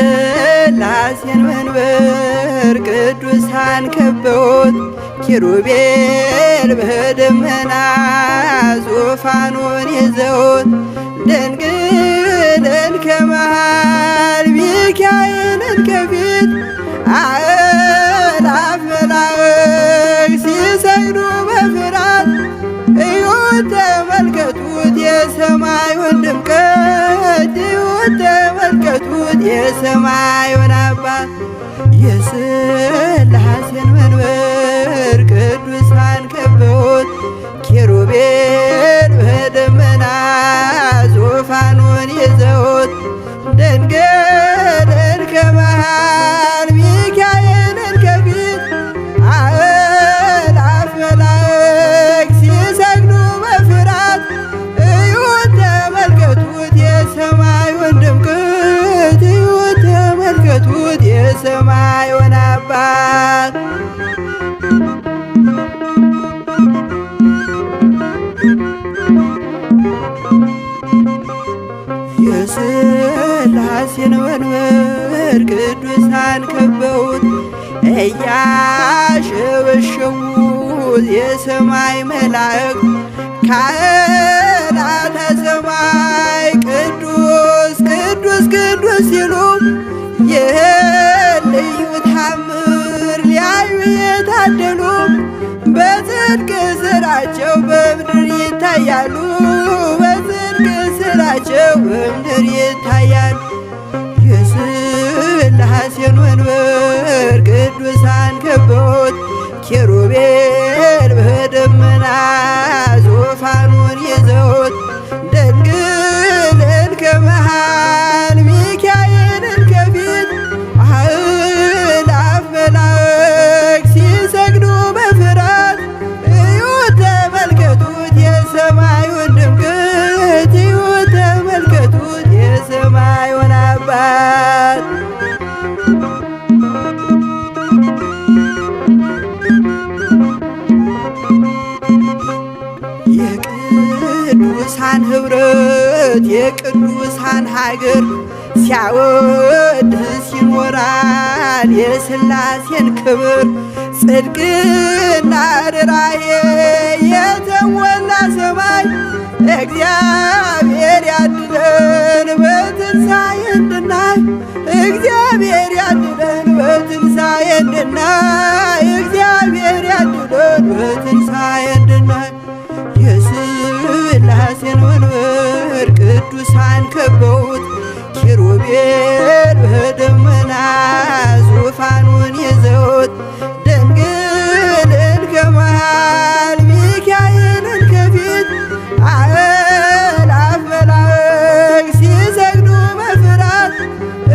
የሥላሴን መንበር ቅዱሳን ከበውት ኪሩቤል በደመና ዙፋኑን ይዘውት ድንግልን ከመሃል ሚካኤልን ከፊት አእላፍ መላእክት ሲሰግዱ በፍርሃት እዩት ተመልከቱት የሰማዩን ድምቀት እዩት ተመልከቱት የሰማዩን አባት የሥላሴን መንበር ቅዱሳን ከበውት ኪሩቤል በደመና ዙፋኑን ይዘውት ድንግልን ከመሃል ሚካኤልን ከፊት አእላፍ መላእክት ሲሰግዱ በፍርሃት እዩት ተመልከቱት የሰማዩን ድምቀት እዩት ተመልከቱት የሰማዩን አባት የሥላሴን መንበር ቅዱሳን ከበውት እያሸበሸቡ የሰማይ መላእክት ካህናተ ሰማይ ቅዱስ ቅዱስ ቅዱስ ሲሉ ይህን ልዩ ታምር ሊያዩ የታደሉ በጽድቅ ሥራቸው በምድር ይታያሉ በጽድቅ ሥራቸው በምድር ይታያሉ። የሥላሴን መንበር ቅዱሳን ከበውት ኪሩቤል በደመና ዙፋኑን ይዘውት ድንግልን ከመሃል ሚካኤልን ከፊት አእላፍ መላእክት ሲሰግዱ በፍርሃት እዩት ተመልከቱት የሰማዩን ድምቀት እዩት ተመልከቱት የሰማዩን አባት የቅዱሳን ኅብረት የቅዱሳን ሀገር ሲያወድስ ይኖራል የሥላሴን ክብር ጽድቅና ርኅራኄ የተሞላ ሰማይ እግዚአብሔር ያድነን በትንሣኤ እንድናይ እግዚአብሔር ያድነን በትንሣኤ እንድናይ እግዚአብሔር ያድነን በትንሣኤ እንድናይ የሥላሴን መንበር ቅዱሳን ከበውት ኪሩቤል በደመና ዙፋኑን ይዘውት ድንግልን ከመሃል ሚካኤልን ከፊት አእላፍ መላእክት ሲሰግዱ በፍርሃት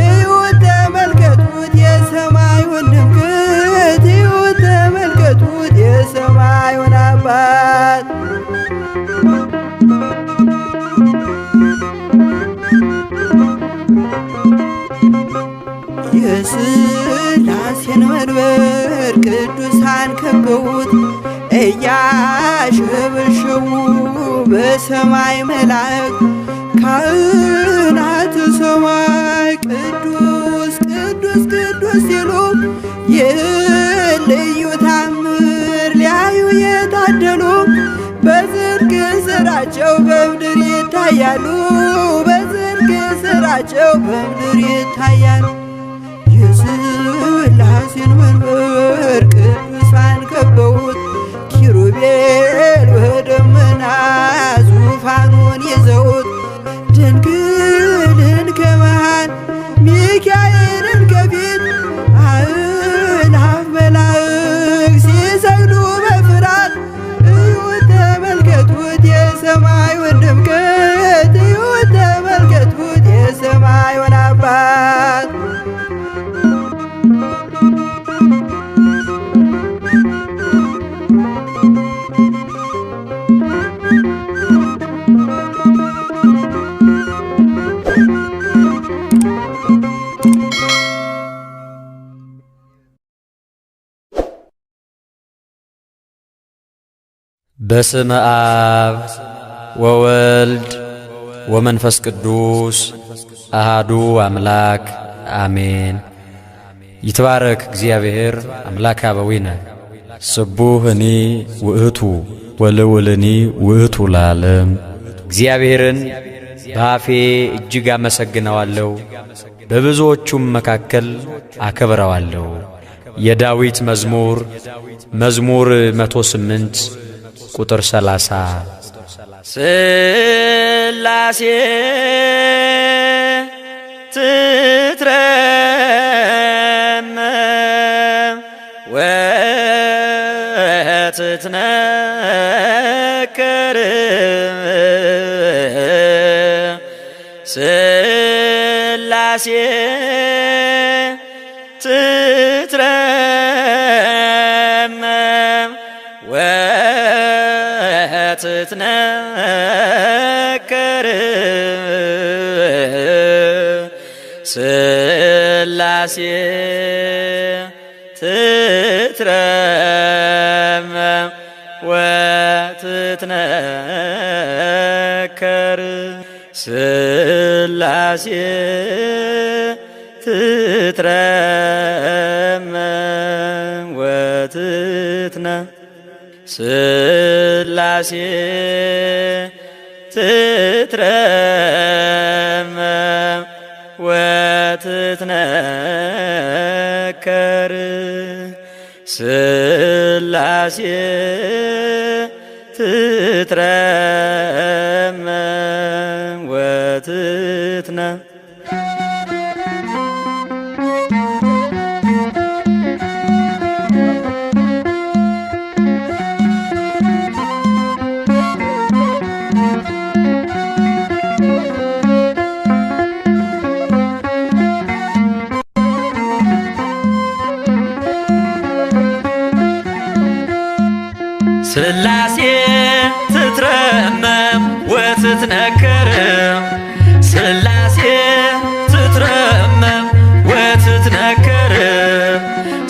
እዩት ተመልከቱት የሰማዩን ድምቀት እዩት ተመልከቱት የሰማዩን አባት የሥላሴን መንበር ቅዱሳን ከበውት እያሸበሸቡ በሰማይ መላእክት ካህናተ ሰማይ ቅዱስ ቅዱስ ቅዱስ ሲሉ ይህን ልዩ ታምር ሊያዩ የታደሉ በጽድቅ ሥራቸው በምድር ይታያሉ በጽድቅ ሥራቸው በምድር ይታያሉ። የሥላሴን መንበር ቅዱሳን ከበውት ኪሩቤል በደመና ዙፋኑን ይዘውት ድንግልን ከመሃል ሚካኤልን ከፊት አእላፍ መላእክት ሲሰግዱ በፍርሃት እዩት ተመልከቱት የሰማዩን ድምቀት እዩት ተመልከቱት የሰማዩን አባት በስመ አብ ወወልድ ወመንፈስ ቅዱስ አሃዱ አምላክ አሜን። ይትባረክ እግዚአብሔር አምላከ አበዊነ ስቡህኒ ውእቱ ወልውልኒ ውእቱ ለዓለም። እግዚአብሔርን በአፌ እጅግ አመሰግነዋለሁ፣ በብዙዎቹም መካከል አከብረዋለሁ። የዳዊት መዝሙር 108 ቁጥር 30 ስላሴ ትትረመም ወትትነከር ስላሴ ትትረመም ወትትነከር ስላሴ ትትረመም ወትትነከር ስላሴ ትትረመም ስላሴ ትትረመም ወትትነከር ስላሴ ትትረመም ወትትነከር ስላሴ ትትረመም ወትትነከር ስላሴ ትትረመም ወትትነከር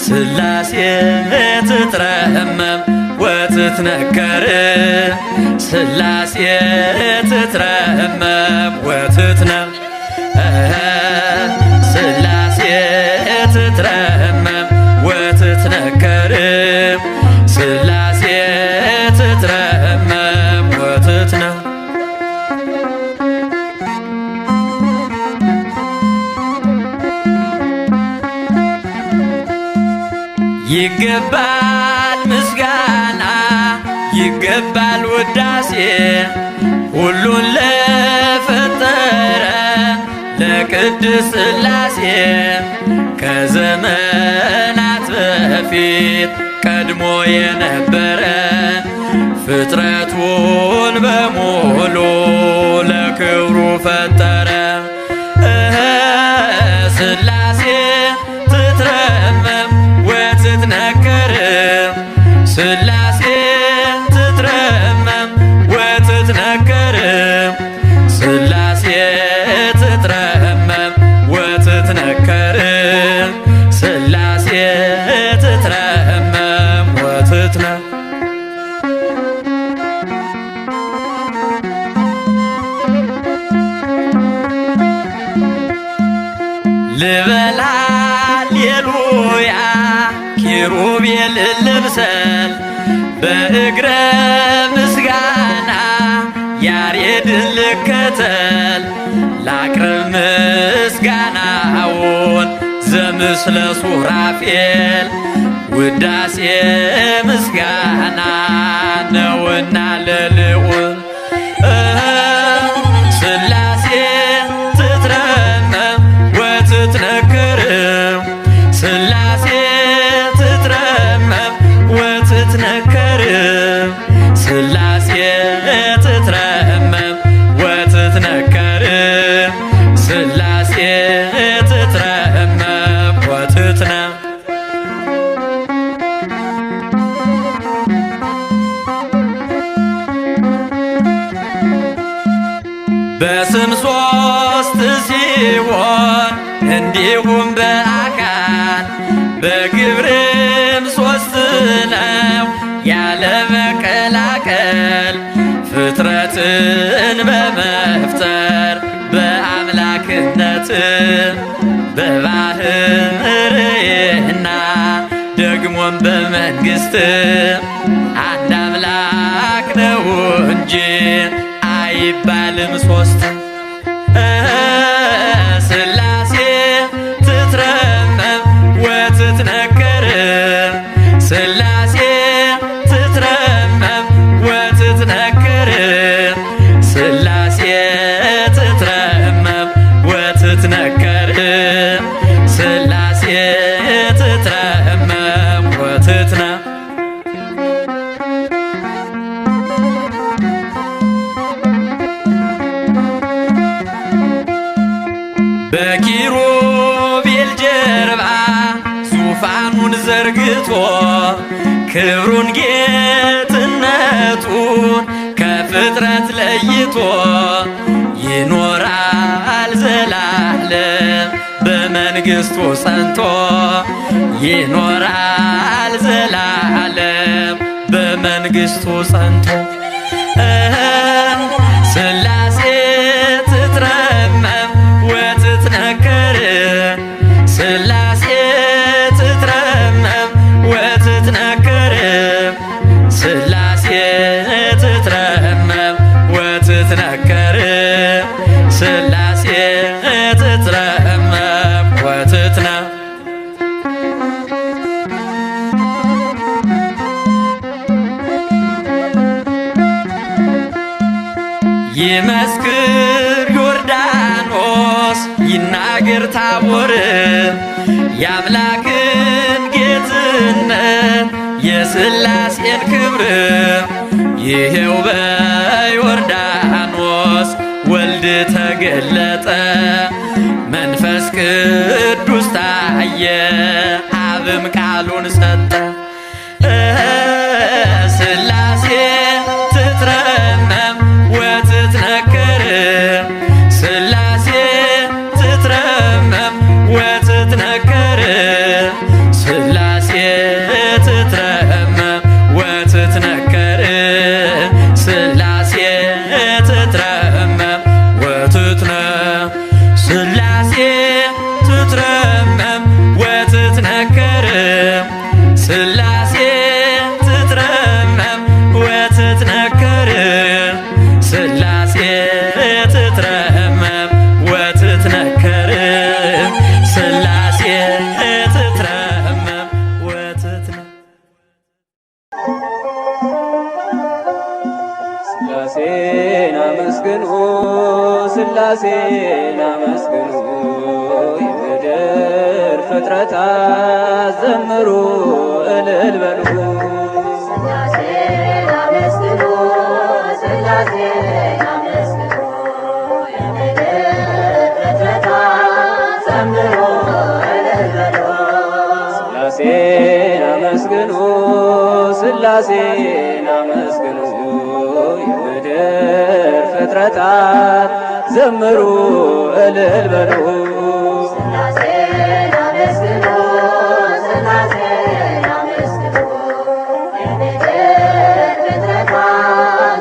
ስላሴ ትትረመም ወትትነከር ስላሴ ትትረመም ወትትነከር ስላሴ ትትረመም ወትትነከር ስላሴ ትትረመም ወትትነከር ይገባል ምስጋና ይገባል ውዳሴ ሁሉን ለፈጠረ ለቅድስት ስላሴ ከዘመናት በፊት ቀድሞ የነበረ ፍጥረቱን በሙሉ ለክብሩ ፈጠረ። ስላሴ ትትረመም ወትትነከር ስላሴ ትትረመም ወትትነከር ስላሴ ትትረመም ወትትነከር ስላሴ ትትረመም ወትትነከር ልበል ሃሌሉያ ኪሩቤል ልብሰል በእግረ ምስጋና ያሬድን ልከተል ላቅርብ ምስጋናውን ዘምስለ ሱራፌል ውዳሴ ምስጋና ነውና ለልዑል ስላሴ ትትረመም ወትትነከር ስላሴ ትትረመም ወትትነከር ስላሴ ትትረመም ወትትነከር ስላሴ ትትረመም ወትትነከር በስም ሶስት ሲሆን እንዲሁም በአካል በግብርም ሶስት ነው ያለ መቀላቀል ፍጥረትን በመፍጠር በአምላክነት በባህርይና ደግሞም በመንግሥት አንድ አምላክ ነው እንጂ አይባልም ሶስት። ሥላሴ ትትረመም ወትትነከር ሥላሴ ትትረመም ወትትነከር ሥላሴ ትትረመም ወትትነከር ሥላሴ ትትረመም ወትትነ በኪሩቤል ጀርባ ዙፋኑን ዘርግቶ ክብሩን ጌትነቱን ከፍጥረት ለይቶ ይኖራል ዘላለም በመንግሥቱ ጸንቶ ይኖራል ዘላለም በመንግሥቱ ጸንቶ ሥላሴ ትትረመም ወትትነከር ሥላሴ ትትረመም ወትትነከር ሥላሴ ትትረመም ወትትነከር ሥላሴ ትትረመም ወትትነ ይመስክር ዮርዳኖስ ይናገር ታቦር የአምላክን ጌትነት የሥላሴን ክብር ይሄው በዮርዳኖስ ወልድ ተገለጠ መንፈስ ቅዱስ ታየ አብም ቃሉን ሰጠ ሥላሴ ትትረመም ወትትነከር ሥላሴ ትትረመም ወትትነከር ሥላሴ ትትረመም ወትትነከር ሥላሴ ትትረመም ወትትነ ሥላሴ ትትረመም ወትትነከር ሥላሴ ትትረመም ወትትነከር ሥላሴ ትትረመም ወትትነከር ሥላሴ ትትረመም ወትትነ ሥላሴን አመስግኑ ሥላሴን አመስግኑ የምድር ፍጥረታት ዘምሩ እልል በሉ ሥላሴን አመስግኑ ሥላሴን አመስግኑ የምድር ፍጥረታት ዘምሩ እልል በሉ ሥላሴን አመስግኑ ሥላሴን አመስግኑ የምድር ፍጥረታት ዘምሩ እልል በሉ ሥላሴን አመስግኑ ሥላሴን አመስግኑ የምድር ፍጥረታት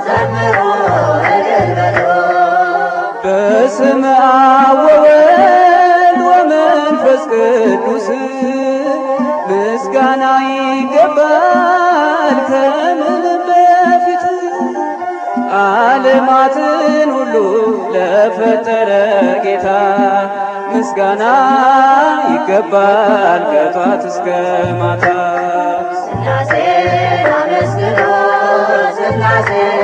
ዘምሩ እልል በሉ በስመ አብ ወወልድ ወመንፈስ ቅዱስ ምስጋና ይገባል ከምንም በፊት ዓለማትን ሁሉ ለፈጠረ ጌታ ምስጋና ይገባል ከጧት እስከ ማታ ሥላሴን አመስግኑ ሥላሴን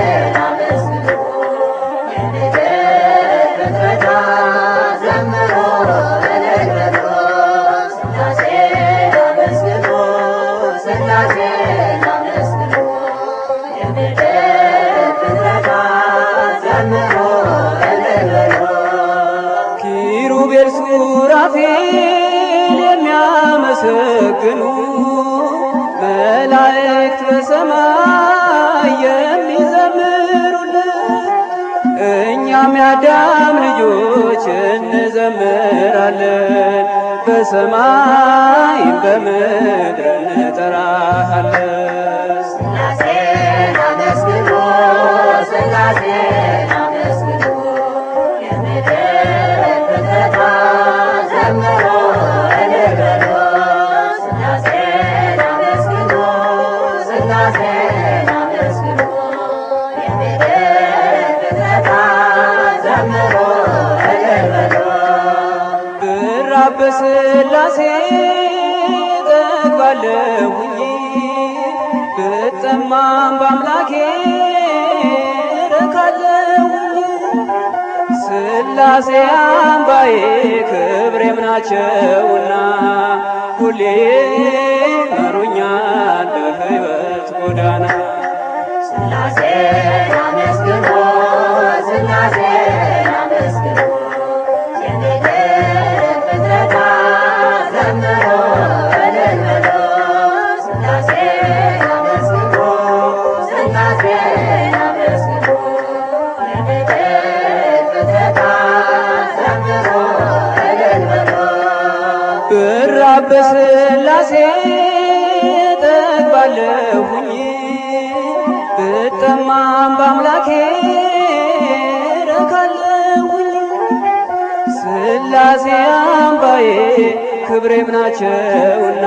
አመስግኑ የምድር ፍጥረታት ዘምሩ እልል በሉ ሥላሴን አመስግኑ ሥላሴን አመስግኑ የምድር ፍጥረታት ዘምሩ እልል በሉ ኪሩቤል ሱራፌል የሚያመሰግኑ መላእክት በሰማይ የሚዘምሩልን እኛም የአዳም ልጆች እንዘምራለን በሰማይም በምድር እንጠራሃለን ሥላሴን አመስግኑ ሥላሴን ሥላሴን አመስግኑ የምድር ፍጥረታት ዘምሩ እልል በሉ ሥላሴን አመስግኑ ሥላሴን አመስግኑ የምድር ፍጥረታት ዘምሩ እልል በሉ ብራብ በሥላሴ እጠግባለሁኝ ብጠማም በአምላኬ እረካለሁኝ ሥላሴ አምባዬ ክብሬም ናቸውና ሁሌ መሩኛል በሕይወት ጎዳና ሥላሴን አመስግኑ ሥላሴን አመስግኑ የምድር ፍጥረታት ዘምሩ እልል በሉ ሥላሴን አመስግኑ ሥላሴን አመስግኑ የምድር ፍጥረታት ዘምሩ እልል በሉ ብራብ በሥላሴ እጠግባለሁኝ ብጠማም በአምላኬ እረካለሁኝ ሥላሴ አምባዬ ክብሬም ናቸውና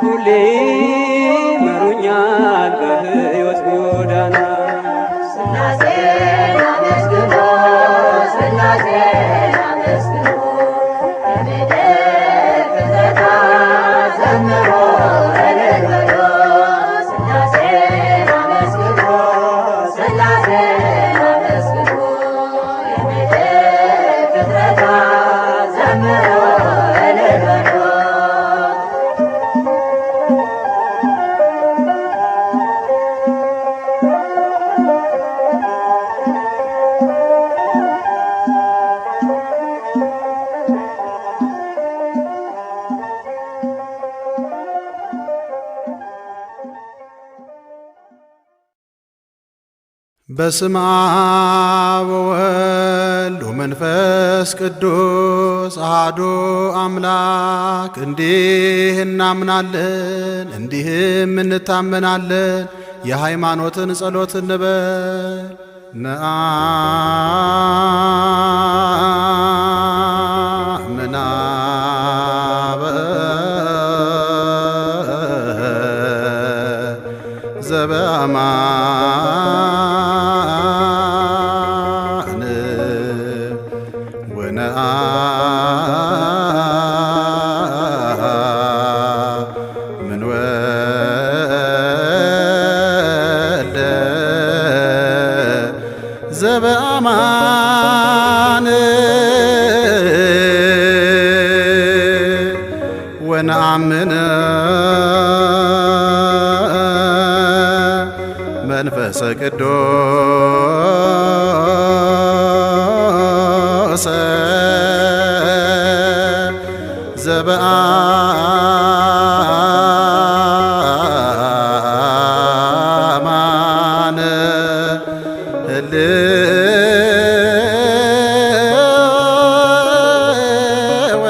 ሁሌ መሩኛል በሕይወት ጎዳና ሥላሴን አመስግኑ ሥላሴን አመስግኑ የምድር ፍጥረታት ዘምሩ እልል በሉ ሥላሴን አመስግኑ ሥላሴን አመስግኑ የምድር ፍጥረታት ዘምሩ እልል በሉ በስመ አብ ወወልድ ወመንፈስ ቅዱስ አሐዱ አምላክ እንዲህ እናምናለን እንዲህም እንታመናለን። የሃይማኖትን ጸሎት እንበል። ነአምናበ ዘበአማን ወነአምን ወልደ ዘበአማን ወነአምን መንፈሰ ቅዱስ ዘበአማን ህልው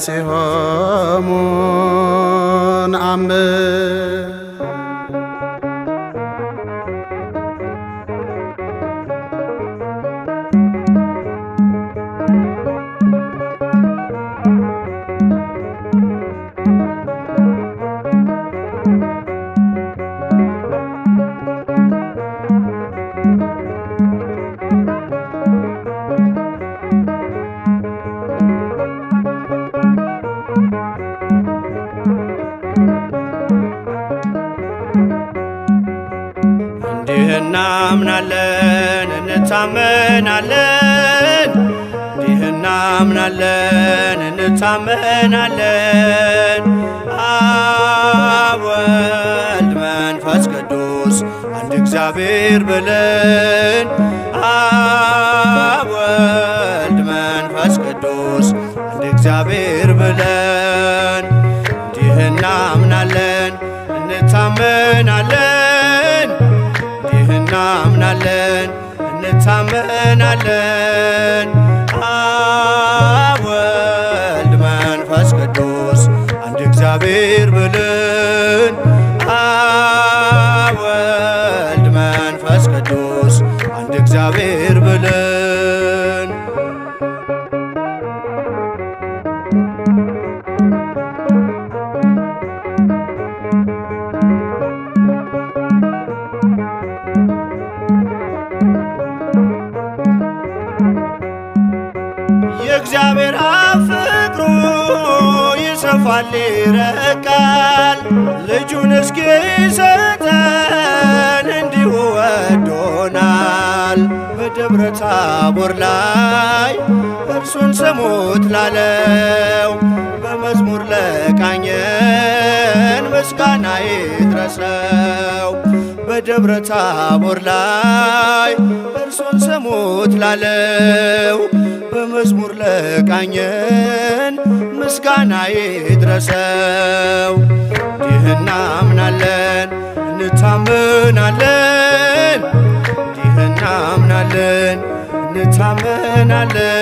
ሥላሴሆሙ ነአምን። እንዲህ እናምናለን እንታመናለን እንዲህ እናምናለን እንታመናለን አብ ወልድ መንፈስ ቅዱስ አንድ እግዚአብሔር ብለን አብ ወልድ መንፈስ ቅዱስ አንድ እግዚአብሔር ብለን እንዲህ እናምናለን እንታመናለን እንዲህ እናምናለን እንታመናለን አብ ወልድ መንፈስ ቅዱስ አንድ እግዚአብሔር ብለን አብ እግዚአብሔር አብ ፍቅሩ ይሰፋል ይረቃል፣ ልጁን እስኪሰጠን እንዲሁ ወዶናል። በደብረ ታቦር ላይ እርሱን ስሙት ላለው በመዝሙር ለቃኘን ምስጋና ይድረሰው። በደብረ ታቦር ላይ እርሱን ስሙት ላለው በመዝሙር ለቃኘን ምስጋና ይድረሰው። እንዲህ እናምናለን እንታመናለን፣ እንዲህ እናምናለን እንታመናለን።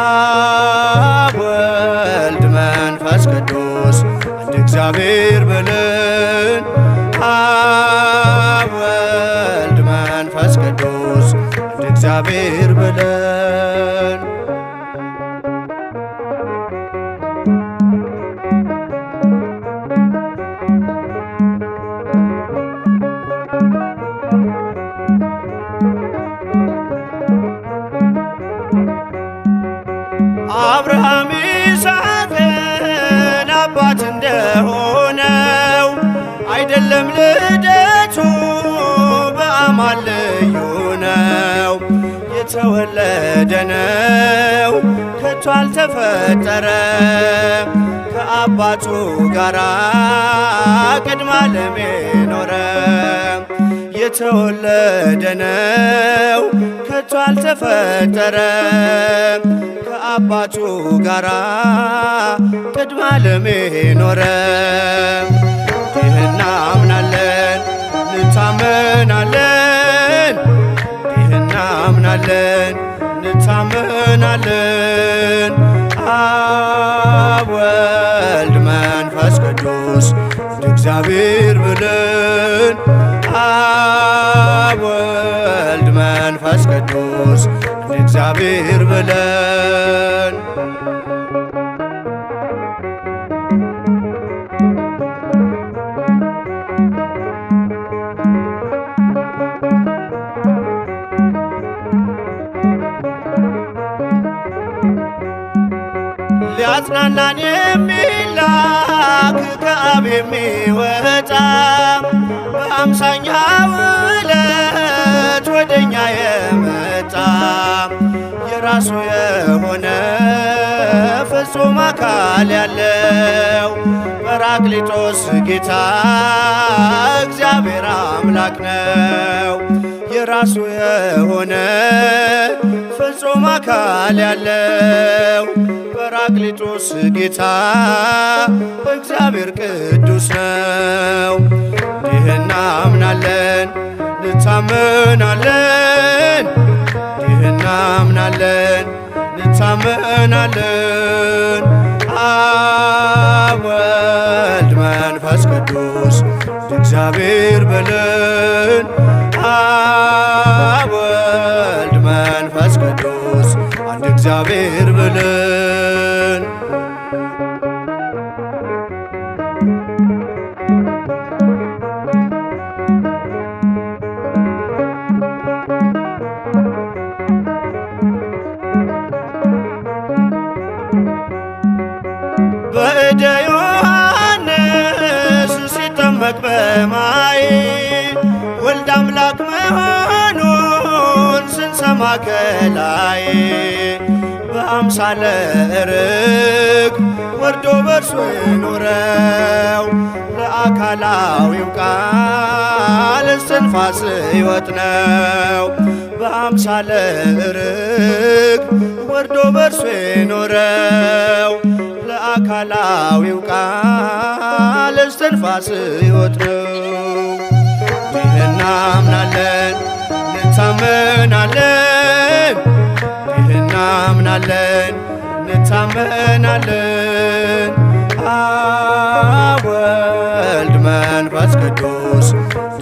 አብ ወልድ መንፈስ ቅዱስ አንድ እግዚአብሔር ብለን፣ አብ ወልድ መንፈስ ቅዱስ አንድ እግዚአብሔር ብለን። አብርሃም ይስሐቅን አባት እንደሆነው አይደለም ልደቱ በአማን ልዩ ነው። የተወለደ ነው ከቶ አልተፈጠረ፣ ከአባቱ ጋራ ቅድመ ዓለም ኖረ። የተወለደ ነው ከቶ አልተፈጠረ፣ ከአባቱ ጋራ ቅድመ ዓለም ኖረ። እንዲህ እናምናለን እንታመናለን፣ እንዲህ እናምናለን እንታመናለን። አብ ወልድ መንፈስ ቅዱስ አንድ እግዚአብሔር ብለን፣ አብ ወልድ መንፈስ ቅዱስ አንድ እግዚአብሔር ብለን። ሊያጽናናን የሚላክ ከአብ የሚወጣ በአምሳኛው ዕለት ወደኛ የመጣ የራሱ የሆነ ፍጹም አካል ያለው ጰራቅሊጦስ ጌታ እግዚአብሔር አምላክ ነው። የራሱ የሆነ ፍጹም አካል ያለው ጰራቅሊጦስ ጌታ እግዚአብሔር ቅዱስ ነው። እንዲህ እናምናለን እንታመናለን፣ እንዲህ እናምናለን እንታመናለን። አብ ወልድ መንፈስ ቅዱስ እግዚአብሔር ብለን፣ አብ ወልድ መንፈስ ቅዱስ አንድ እግዚአብሔር ብለን። በእደ ዮሐንስ ሲጠመቅ በማይ ወልድ አምላክ መሆኑን ስንሰማ ከላይ በአምሳለ ርግብ ወርዶ በርሱ ኖረው ለአካላዊው ቃል እስትንፋስ ሕይወት ነው። በአምሳለ ርግብ ወርዶ በርሱ ኖረው ለአካላዊው ቃል እስትንፋስ ሕይወት ነው። እንዲህ እናምናለን እንታመናለን፣ እንዲህ እናምናለን እንታመናለን። አብ ወልድ መንፈስ ቅዱስ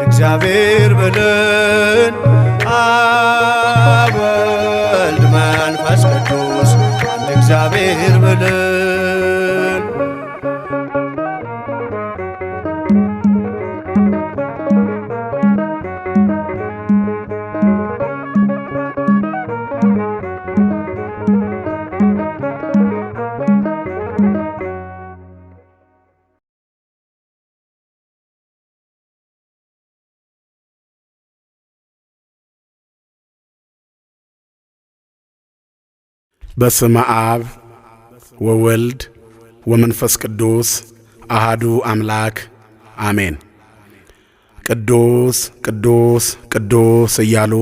እግዚአብሔር ብለን፣ አብ ወልድ መንፈስ ቅዱስ አንድ እግዚአብሔር ብለን። በስመ አብ ወወልድ ወመንፈስ ቅዱስ አሃዱ አምላክ አሜን። ቅዱስ ቅዱስ ቅዱስ እያሉ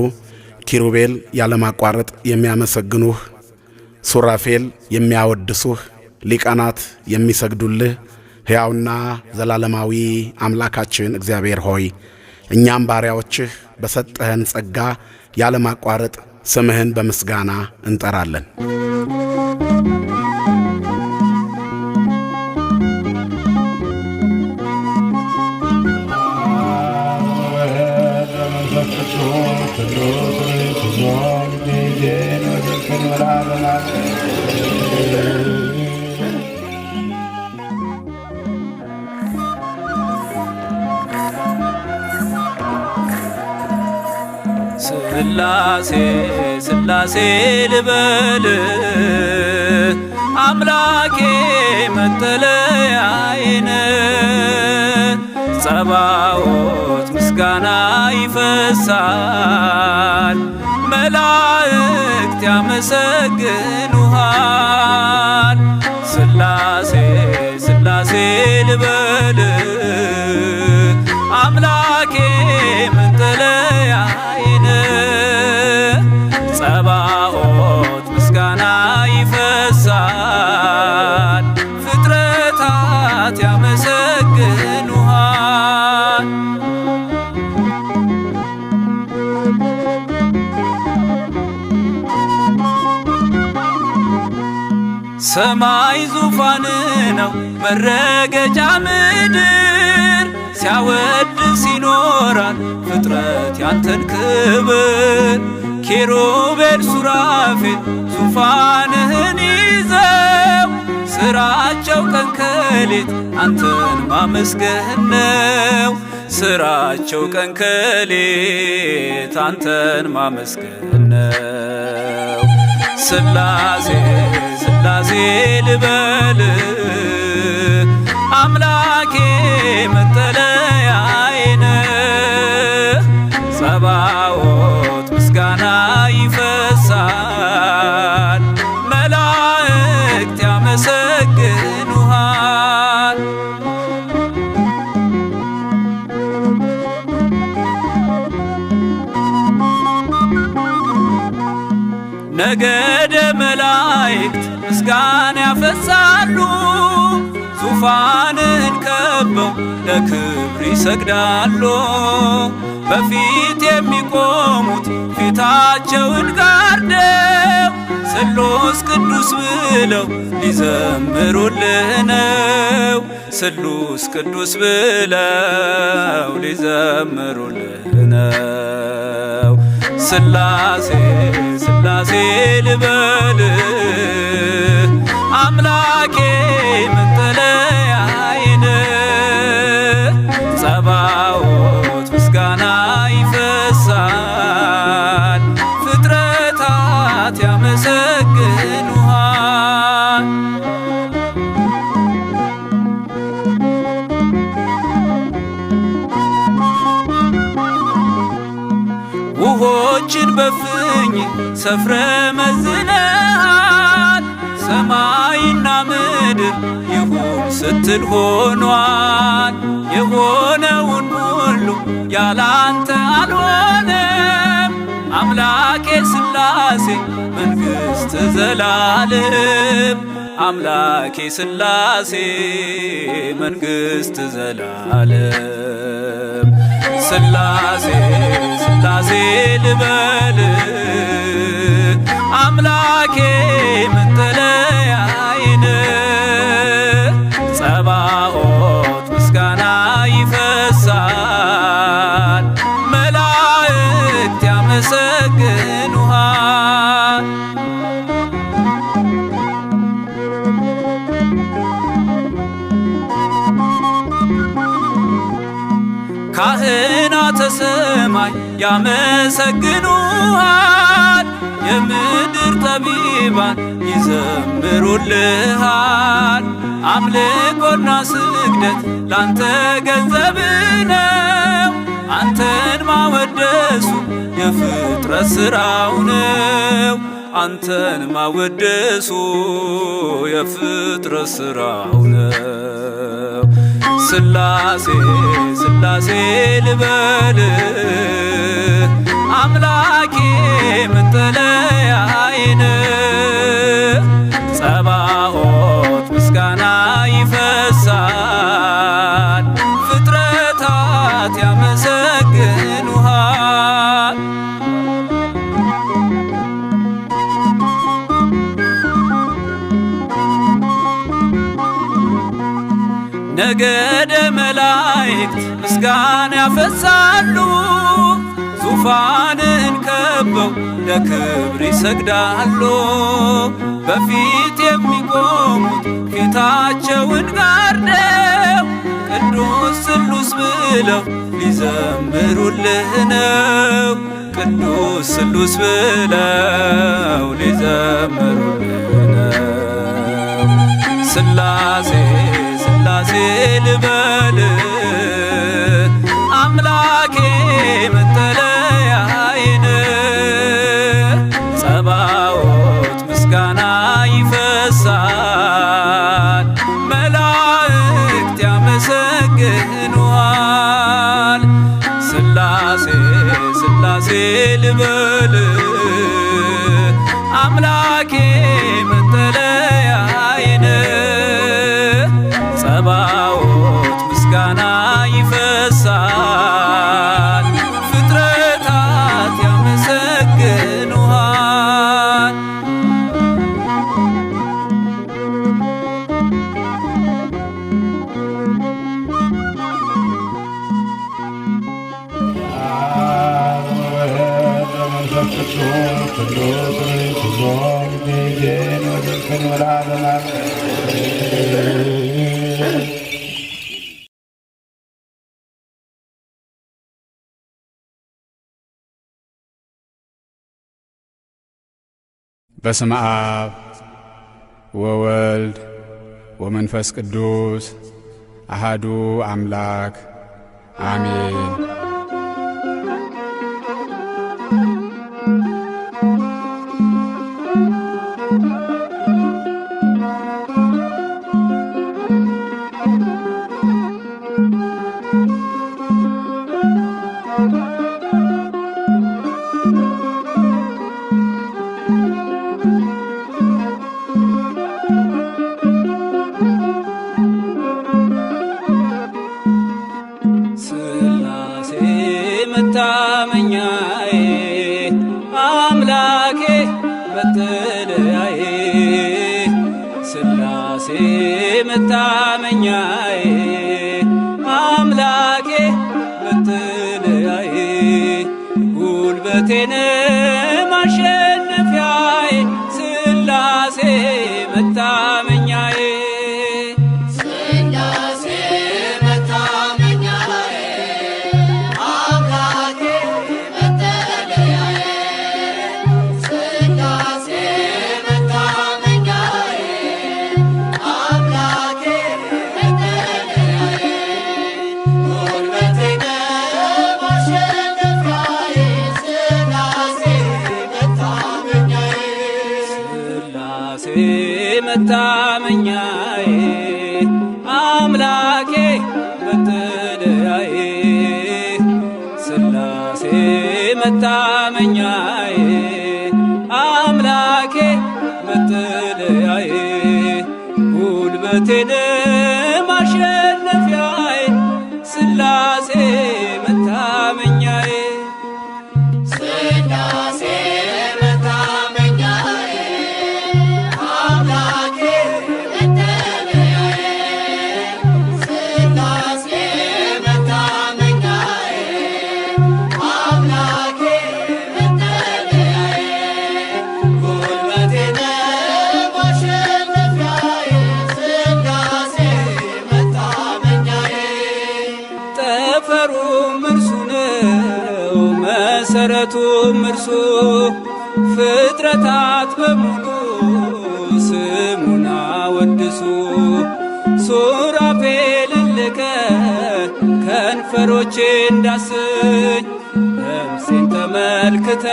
ኪሩቤል ያለማቋረጥ የሚያመሰግኑህ፣ ሱራፌል የሚያወድሱህ፣ ሊቃናት የሚሰግዱልህ ሕያውና ዘላለማዊ አምላካችን እግዚአብሔር ሆይ እኛም ባሪያዎችህ በሰጠህን ጸጋ ያለማቋረጥ ስምህን በምስጋና እንጠራለን። ስላሴ ስላሴ ልበል አምላኬ መጠለያዬን ጸባዖት ምስጋና ይፈሳል መላእክት ያመሰግኑሃል። ስላሴ ስላሴ ልበል አምላኬ መጠለያዬን ጸባዖት ምስጋና ይፈሳል ፍጥረታት ያመሰግኑሃል። ሰማይ ዙፋን ነው መረገጫ ምድር ሲያወድስ ይኖራል ፍጥረት ያንተን ክብር። ኪሩቤል ሱራፌል ዙፋንህን ይዘው ስራቸው ቀን ከሌት አንተን ማመስገን ነው። ስራቸው ቀን ከሌት አንተን ማመስገን ነው። ስላሴ ስላሴ ልበል አምላኬ መጠለያዬን ጸባዖት ምስጋና ይፈሳል መላእክት ያመሰግኑሃል። ነገደ መላእክት ምስጋና ያፈሳሉ ዙፋንን ከበው ለክብር ይሰግዳሉ። በፊት የሚቆሙት ፊታቸውን ጋርደው ስሉስ ቅዱስ ብለው ሊዘምሩልህ ነው። ስሉስ ቅዱስ ብለው ሊዘምሩልህ ነው። ስላሴ ስላሴ ልበል አምላኬ መጠለያዬን ጸባዖት ምስጋና ይፈሳል ፍጥረታት ያመሰግኑሃል። ውሆችን በፍኝ ሰፍረ መዝነሃል ሰማይና ምድር ይሁን ስትል ሆኗል። የሆነውን ሁሉ ያላንተ አልሆነም። አምላኬ ስላሴ መንግሥት ዘላለም አምላኬ ስላሴ መንግሥት ዘላለም ስላሴ ስላሴ ልበል አምላኬ መጠለያዬን ጸባዖት ምስጋና ይፈሳል መላእክት ያመሰግኑሃል። ካህናተ ሰማይ ያመሰግኑሃል የምድር ጠቢባን ይዘምሩልሃል። አምልኮና ስግደት ላንተ ገንዘብ ነው። አንተን ማወደሱ የፍጥረት ሥራው ነው። አንተን ማወደሱ የፍጥረት ሥራው ነው። ሥላሴ ሥላሴ ልበል አምላኬ መጠለያዬን ጸባኦት ምስጋና ይፈሳል ፍጥረታት ያመሰግኑሃል። ነገደ መላእክት ምስጋና ያፈሳሉ ዙፋንን ከበው ለክብር ይሰግዳሉ። በፊት የሚቆሙት ፊታቸውን ጋርደው ቅዱስ ስሉስ ብለው ሊዘምሩልህ ነው። ቅዱስ ስሉስ ብለው ሊዘምሩልህ ነው። ሥላሴ ሥላሴ ልበል አምላኬ መጠለያዬን ጸባኦት ምስጋና ይፈሳል መላእክት ያመሰግኑሃል። ሥላሴ ሥላሴ ልበል አምላኬ መጠለያዬን ጸባኦት ምስጋና ይፈሳል ፍጥረታት ያመሰግኑሃል። በስመ አብ ወወልድ ወመንፈስ ቅዱስ አሃዱ አምላክ አሜን። ሥላሴ መታመኛዬ አምላኬ መጠለያዬ ሥላሴ መታመኛዬ አምላኬ መጠለያዬ ጉልበቴን ማሸነፊያዬ ሥላሴ መታመኛዬ መታመኛዬ አምላኬ መጠለያዬ ሥላሴ መታመኛዬ አምላኬ መጠለያዬ ጉልበቴን ማሸነፊያዬ ሥላሴ መታመኛዬ ሥላሴ መሰረቱም እርሱ ፍጥረታት በሙሉ ስሙን አወድሱ። ሱራፌልን ልከ ከንፈሮቼ እንዳስኝ ነፍሴን ተመልክተ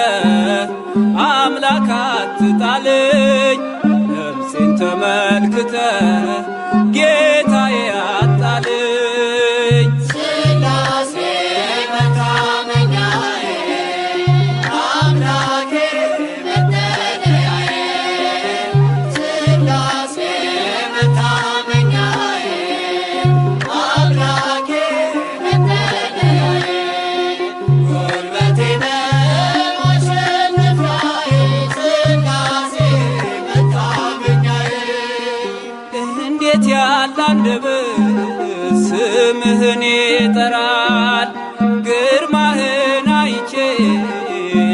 አምላክ አትጣለኝ። ነፍሴን ተመልክተ ጌታዬ አጣለኝ። ሥላሴ መታመኛዬ አምላኬ መጠለያዬ ሥላሴ መታመኛዬ አምላኬ መጠለያዬ ጉልበቴ ነው አሸናፊዬ ሥላሴ መታመኛዬ እንዴት ያለ አንደበት ስምህን ይጠራል። ግርማህን አይቼ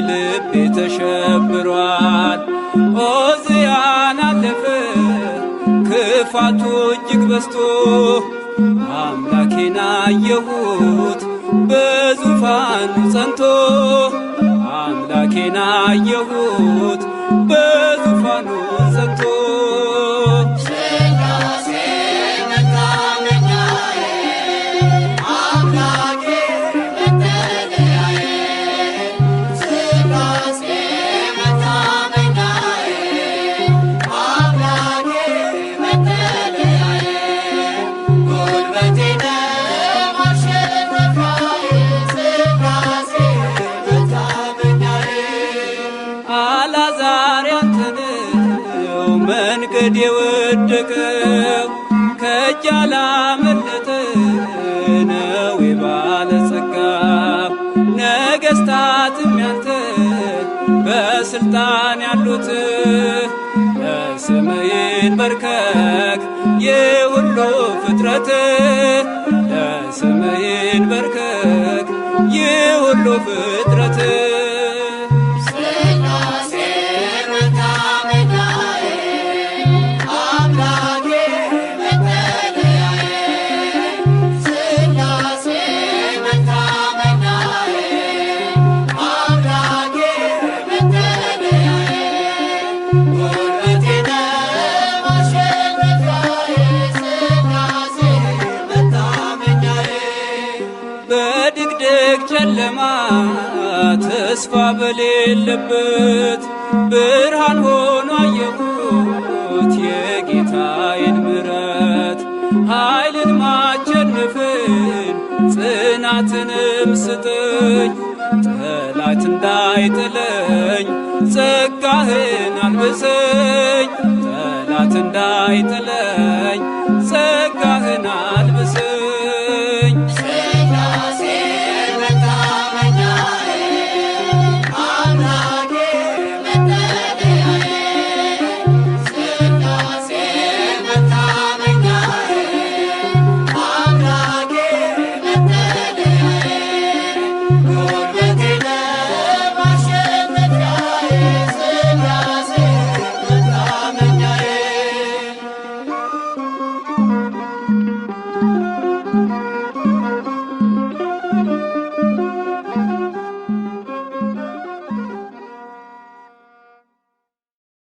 ልቤ ተሸብሯል። ዖዝያን አለፈ ክፋቱ እጅግ በዝቶ አምላኬን አየሁት በዙፋኑ ጸንቶ አምላኬን አየሁት በዙፋኑ ጸንቶ ሥላሴ መታመኛዬ አምላኬ መጠለያዬ ሥላሴ መታመኛዬ አምላኬ መጠለያዬ ጉልበቴ ነው አሸናፊዬ ሥላሴ መታመኛዬ አልዓዛር ያንተ ነው መንገድ የወደቀው ከእጅ ያላመለጠ ነው የባለጸጋ ነገሥታትም ያንተ በስልጣን ያሉት ለስምህ ይንበርከክ የሁሉ ፍጥረት ለስምህ ይንበርከክ የሁሉ ፍጥረት ሥላሴ መታመኛዬ አምላኬ መጠለያዬ ሥላሴ መታመኛዬ አምላኬ መጠለያዬ ጉልበቴ ነው አሸናፊዬ ሥላሴ መታመኛዬ በድቅድቅ ጨለማ ተስፋ በሌለበት ብርሃን ሆኖ አየሁት የጌታዬን ምሕረት። ኃይልን ማቸነፍን ጽናትንም ስጠኝ ጠላት እንዳይጥለኝ ጸጋህን አልብሰኝ ጠላት እንዳይጥለኝ ጸጋህን